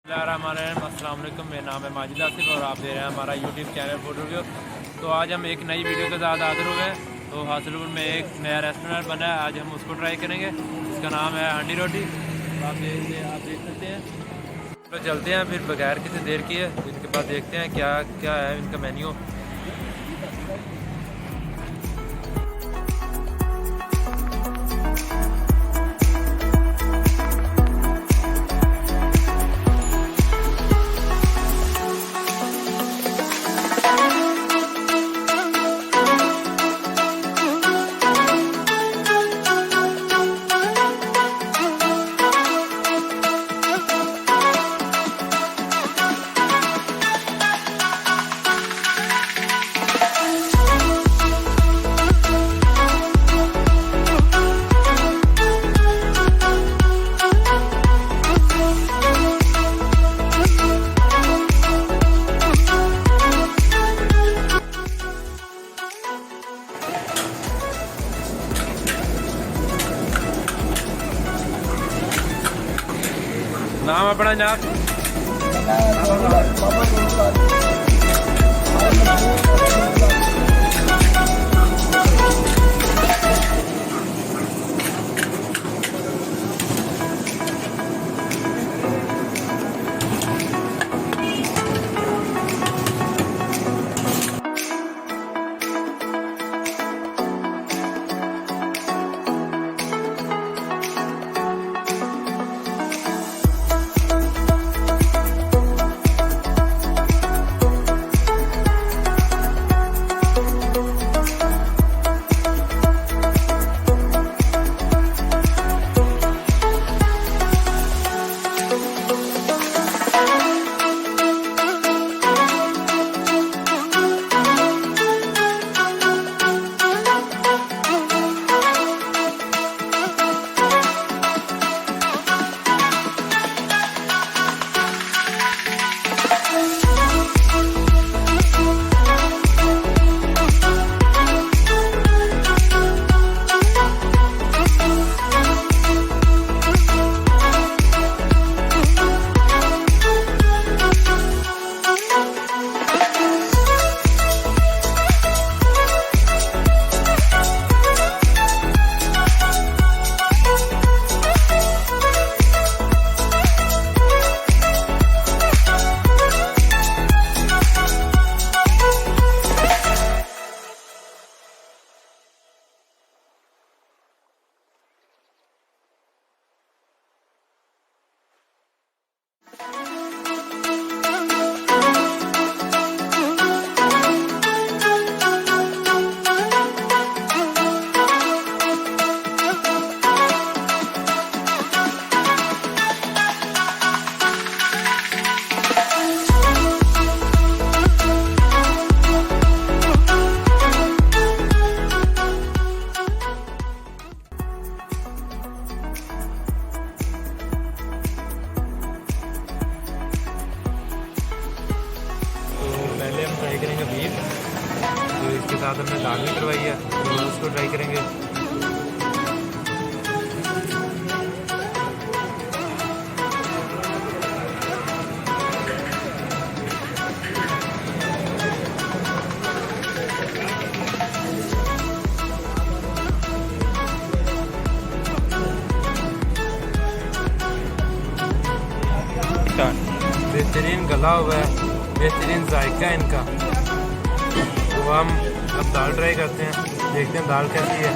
अस्सलाम वालेकुम, मेरा नाम है माजिद हासिल और आप दे रहे हैं हमारा यूट्यूब चैनल फोटो वीडियो। तो आज हम एक नई वीडियो के साथ हाजिर हो गए। तो हासिल में एक नया रेस्टोरेंट बना है, आज हम उसको ट्राई करेंगे। इसका नाम है हंडी रोटी। तो आप देख सकते हैं। तो चलते हैं फिर बगैर किसी देर किए इनके पास देखते हैं क्या क्या है इनका मेन्यू। नाम अपना जनाब? ट्राई करेंगे बीफ, तो इसके साथ हमने दाल भी करवाई है तो उसको ट्राई करेंगे। बेहतरीन गला हुआ है, बेहतरीन जायका है इनका। तो हम अब दाल ट्राई करते हैं, देखते हैं दाल कैसी है।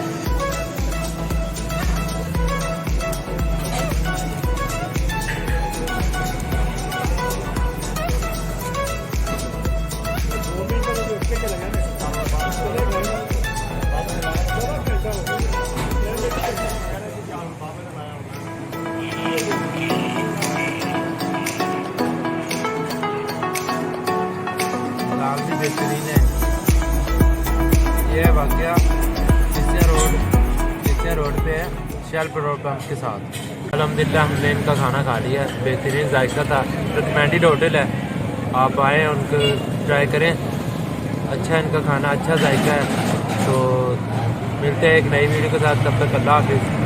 दाल भी बेहतरीन है। ये है वाकया किसिया रोड पे है, शेल पेट्रोल पंप के साथ। अल्हम्दुलिल्लाह हमने इनका खाना खा लिया, बेहतरीन जायका था। रिकमेंडेड होटल है, आप आएँ उनको ट्राई करें। अच्छा इनका खाना, अच्छा जायका है। तो मिलते हैं एक नई वीडियो के साथ, तब तक अल्लाह हाफिज़।